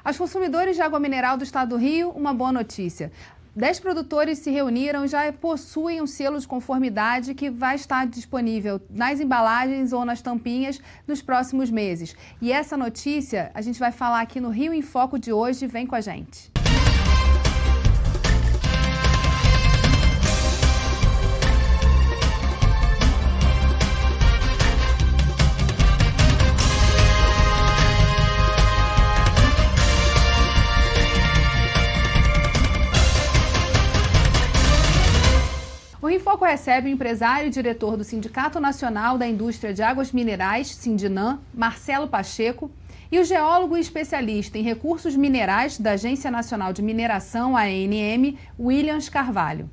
Aos consumidores de água mineral do estado do Rio, uma boa notícia. 10 produtores se reuniram e já possuem um selo de conformidade que vai estar disponível nas embalagens ou nas tampinhas nos próximos meses. E essa notícia a gente vai falar aqui no Rio em Foco de hoje. Vem com a gente. O Rio em Foco recebe o empresário e diretor do Sindicato Nacional da Indústria de Águas Minerais, Sindinam, Marcelo Pacheco, e o geólogo e especialista em recursos minerais da Agência Nacional de Mineração, ANM, Williams Carvalho.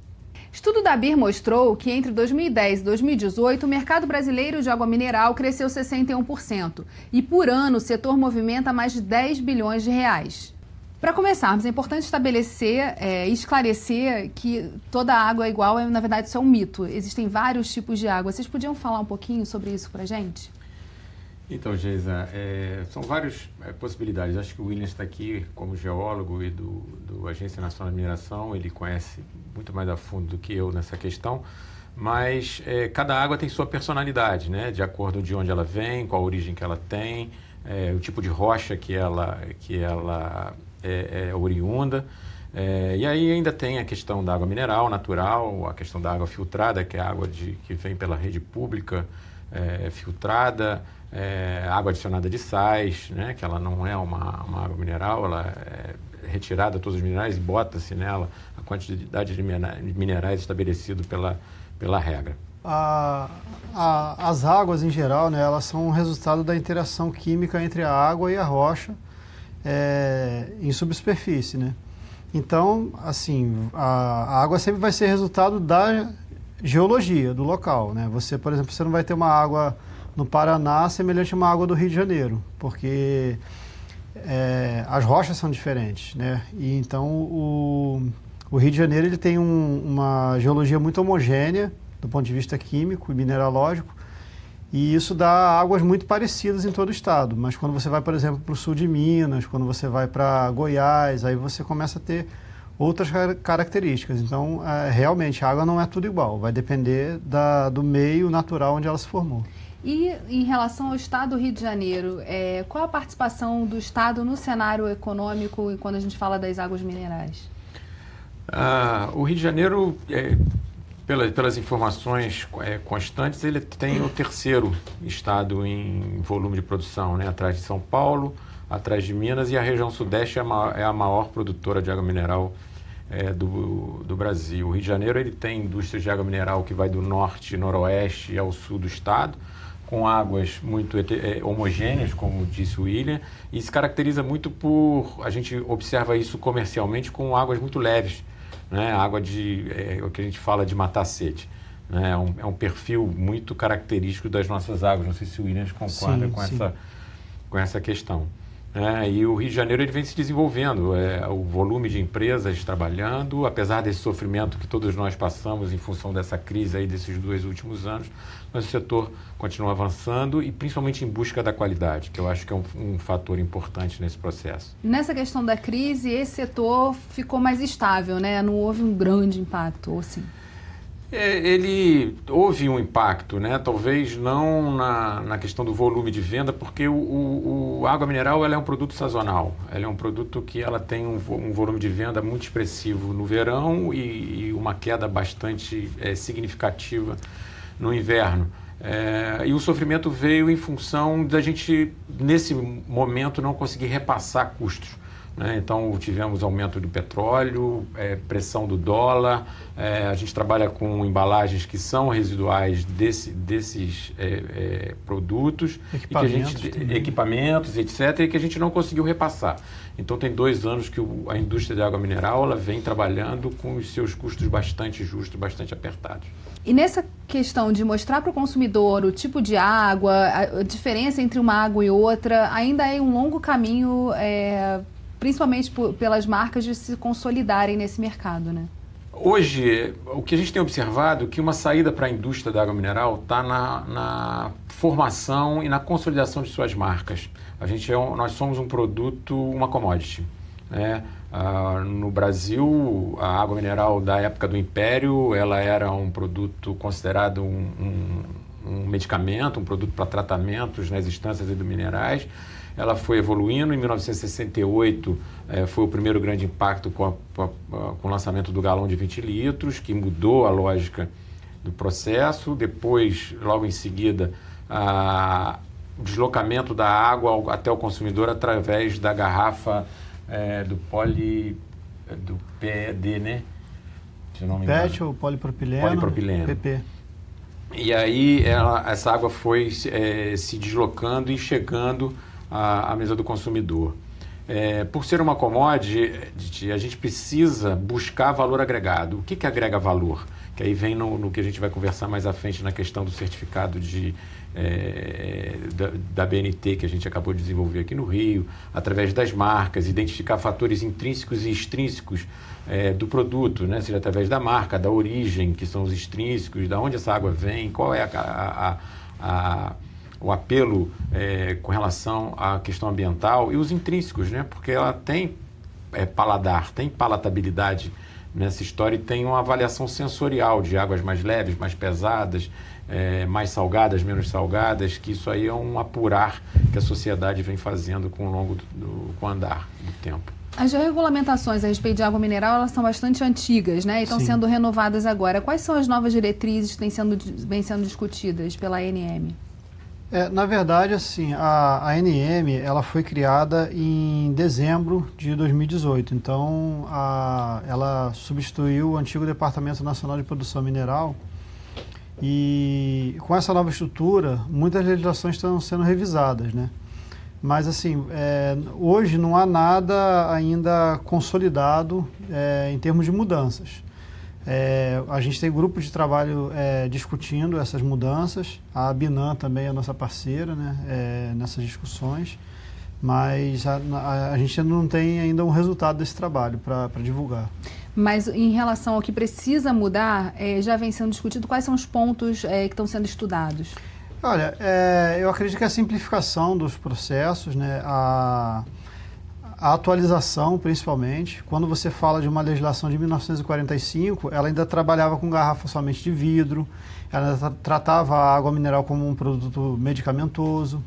Estudo da ABIR mostrou que entre 2010 e 2018 o mercado brasileiro de água mineral cresceu 61% e por ano o setor movimenta mais de 10 bilhões de reais. Para começarmos, é importante estabelecer e esclarecer que toda água é igual, na verdade isso é um mito. Existem vários tipos de água. Vocês podiam falar um pouquinho sobre isso para a gente? Então, Geisa, são várias possibilidades. Acho que o Williams está aqui como geólogo e do Agência Nacional de Mineração. Ele conhece muito mais a fundo do que eu nessa questão. Mas cada água tem sua personalidade, né? De acordo de onde ela vem, qual a origem que ela tem, o tipo de rocha que ela é oriunda. E aí ainda tem a questão da água mineral natural, a questão da água filtrada, que é a água que vem pela rede pública filtrada, água adicionada de sais, né, que ela não é uma água mineral, ela é retirada todos os minerais e bota-se nela a quantidade de minerais estabelecido pela regra. As águas em geral, né, elas são um resultado da interação química entre a água e a rocha em subsuperfície, né? Então, assim, a água sempre vai ser resultado da geologia do local, né? Você, por exemplo, você não vai ter uma água no Paraná semelhante a uma água do Rio de Janeiro, porque as rochas são diferentes, né? E então o Rio de Janeiro ele tem uma geologia muito homogênea do ponto de vista químico e mineralógico, e isso dá águas muito parecidas em todo o estado. Mas quando você vai, por exemplo, para o sul de Minas, quando você vai para Goiás, aí você começa a ter outras características. Então, realmente, a água não é tudo igual. Vai depender do meio natural onde ela se formou. E em relação ao estado do Rio de Janeiro, qual a participação do estado no cenário econômico quando a gente fala das águas minerais? O Rio de Janeiro... Pelas informações constantes, ele tem o terceiro estado em volume de produção, né? Atrás de São Paulo, atrás de Minas, e a região sudeste é a maior produtora de água mineral do Brasil. O Rio de Janeiro ele tem indústrias de água mineral que vai do norte, noroeste ao sul do estado, com águas muito homogêneas, como disse o William, e se caracteriza muito a gente observa isso comercialmente com águas muito leves, né? Água o que a gente fala de matar a sede, né? É um perfil muito característico das nossas águas. Não sei se o Williams concorda com essa questão. E o Rio de Janeiro ele vem se desenvolvendo, o volume de empresas trabalhando, apesar desse sofrimento que todos nós passamos em função dessa crise aí desses 2 últimos anos, mas o setor continua avançando e principalmente em busca da qualidade, que eu acho que é um fator importante nesse processo. Nessa questão da crise, esse setor ficou mais estável, né? Não houve um grande impacto, ou sim? Ele houve um impacto, né? Talvez não na questão do volume de venda, porque a água mineral ela é um produto sazonal. Ela é um produto que ela tem um volume de venda muito expressivo no verão e uma queda bastante significativa no inverno. E o sofrimento veio em função da gente, nesse momento, não conseguir repassar custos. Então, tivemos aumento do petróleo, pressão do dólar, a gente trabalha com embalagens que são residuais desses produtos, equipamentos, etc., e que a gente não conseguiu repassar. Então, tem 2 anos que a indústria de água mineral ela vem trabalhando com os seus custos bastante justos, bastante apertados. E nessa questão de mostrar para o consumidor o tipo de água, a diferença entre uma água e outra, ainda é um longo caminho, principalmente pelas marcas de se consolidarem nesse mercado, né? Hoje, o que a gente tem observado é que uma saída para a indústria da água mineral está na formação e na consolidação de suas marcas. Nós somos um produto, uma commodity, né? No Brasil, a água mineral da época do Império, ela era um produto considerado um medicamento, um produto para tratamentos nas instâncias hidrominerais. Ela foi evoluindo. Em 1968, foi o primeiro grande impacto com o lançamento do galão de 20 litros, que mudou a lógica do processo. Depois, logo em seguida, o deslocamento da água até o consumidor através da garrafa do PED, né? Se não me engano. PET ou polipropileno? Polipropileno. PP. E aí essa água foi se deslocando e chegando à mesa do consumidor. Por ser uma commodity, a gente precisa buscar valor agregado. O que agrega valor? Que aí vem no que a gente vai conversar mais à frente na questão do certificado da BNT que a gente acabou de desenvolver aqui no Rio, através das marcas, identificar fatores intrínsecos e extrínsecos do produto, né? Seja através da marca, da origem, que são os extrínsecos, da onde essa água vem, qual é o apelo com relação à questão ambiental, e os intrínsecos, né? Porque ela tem paladar, tem palatabilidade nessa história e tem uma avaliação sensorial de águas mais leves, mais pesadas, mais salgadas, menos salgadas, que isso aí é um apurar que a sociedade vem fazendo com o andar do tempo. As regulamentações a respeito de água mineral, elas são bastante antigas, né? E estão sendo renovadas agora. Quais são as novas diretrizes que vêm sendo discutidas pela ANM? Na verdade, assim, a ANM ela foi criada em dezembro de 2018. Então, ela substituiu o antigo Departamento Nacional de Produção Mineral. E com essa nova estrutura, muitas legislações estão sendo revisadas, né? Mas, assim, hoje não há nada ainda consolidado em termos de mudanças. A gente tem grupo de trabalho discutindo essas mudanças. A Abinam também é nossa parceira, né, nessas discussões. Mas a gente ainda não tem ainda um resultado desse trabalho para divulgar. Mas em relação ao que precisa mudar, já vem sendo discutido quais são os pontos que estão sendo estudados? Olha, eu acredito que a simplificação dos processos, né, a atualização, principalmente. Quando você fala de uma legislação de 1945, ela ainda trabalhava com garrafa somente de vidro, ela ainda tratava a água mineral como um produto medicamentoso.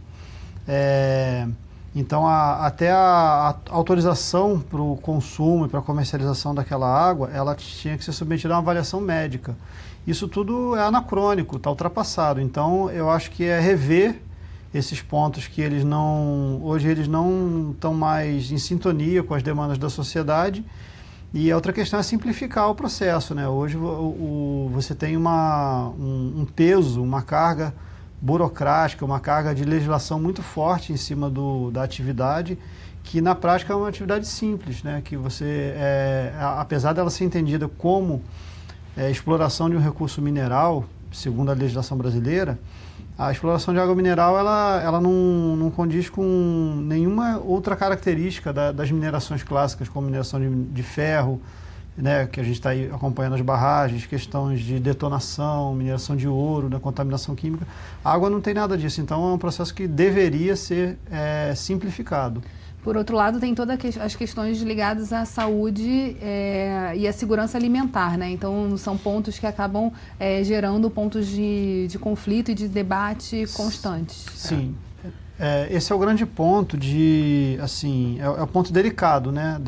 Então, até a autorização para o consumo e para a comercialização daquela água, ela tinha que ser submetida a uma avaliação médica. Isso tudo é anacrônico, está ultrapassado. Então, eu acho que é rever esses pontos que hoje eles não estão mais em sintonia com as demandas da sociedade. E a outra questão é simplificar o processo, né? Hoje você tem um peso, uma carga burocrática, uma carga de legislação muito forte em cima da atividade, que na prática é uma atividade simples, né? Que você, apesar dela ser entendida como exploração de um recurso mineral, segundo a legislação brasileira, a exploração de água mineral ela não condiz com nenhuma outra característica das minerações clássicas, como mineração de ferro, né, que a gente está aí acompanhando as barragens, questões de detonação, mineração de ouro, né, contaminação química. A água não tem nada disso, então é um processo que deveria ser simplificado. Por outro lado, tem todas as questões ligadas à saúde e à segurança alimentar, né? Então, são pontos que acabam gerando pontos de conflito e de debate constantes. Sim. Esse é o grande ponto é o ponto delicado, né?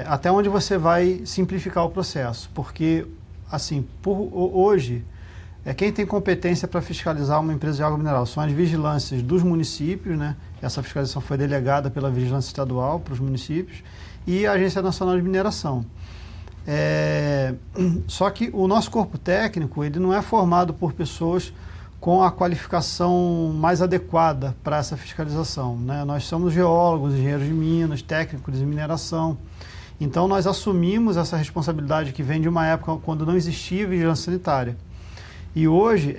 Até onde você vai simplificar o processo. Porque, assim, hoje, quem tem competência para fiscalizar uma empresa de água mineral são as vigilâncias dos municípios, né? Essa fiscalização foi delegada pela Vigilância Estadual para os municípios e a Agência Nacional de Mineração. Só que o nosso corpo técnico ele não é formado por pessoas com a qualificação mais adequada para essa fiscalização, né? Nós somos geólogos, engenheiros de minas, técnicos de mineração. Então, nós assumimos essa responsabilidade que vem de uma época quando não existia vigilância sanitária. E hoje,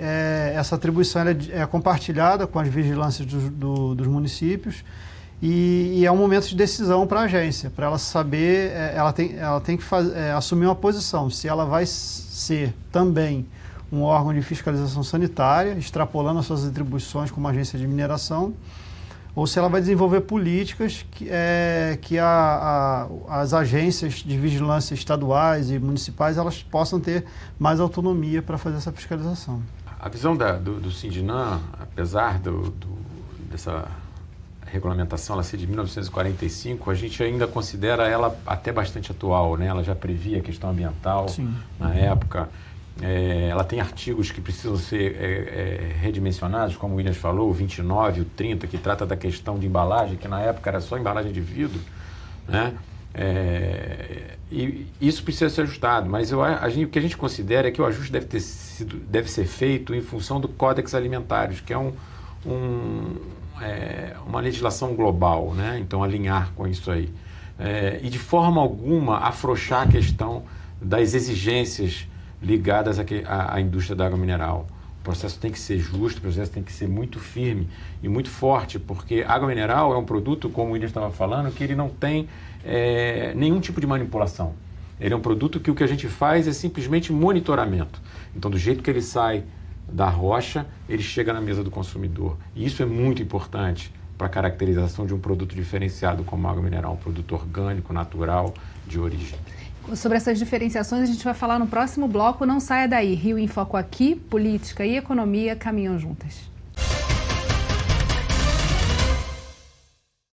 essa atribuição é compartilhada com as vigilâncias dos municípios E é um momento de decisão para a agência, para ela saber, ela tem que assumir uma posição, se ela vai ser também um órgão de fiscalização sanitária, extrapolando as suas atribuições como agência de mineração, ou se ela vai desenvolver políticas que as agências de vigilância estaduais e municipais elas possam ter mais autonomia para fazer essa fiscalização. A visão do Sindinam, apesar dessa regulamentação ela ser de 1945, a gente ainda considera ela até bastante atual, né? Ela já previa a questão ambiental. Sim. Na época. Ela tem artigos que precisam ser redimensionados, como o Williams falou, o 29, o 30, que trata da questão de embalagem, que na época era só embalagem de vidro, né? E isso precisa ser ajustado, mas o que a gente considera é que o ajuste deve ser feito em função do Códex Alimentários, que é uma legislação global, né? Então alinhar com isso aí. E de forma alguma afrouxar a questão das exigências ligadas à indústria da água mineral. O processo tem que ser justo, o processo tem que ser muito firme e muito forte, porque água mineral é um produto, como o William estava falando, que ele não tem nenhum tipo de manipulação. Ele é um produto que o que a gente faz é simplesmente monitoramento. Então, do jeito que ele sai da rocha, ele chega na mesa do consumidor. E isso é muito importante para a caracterização de um produto diferenciado como água mineral, um produto orgânico, natural, de origem. Sobre essas diferenciações a gente vai falar no próximo bloco. Não saia daí. Rio em Foco aqui, política e economia caminham juntas.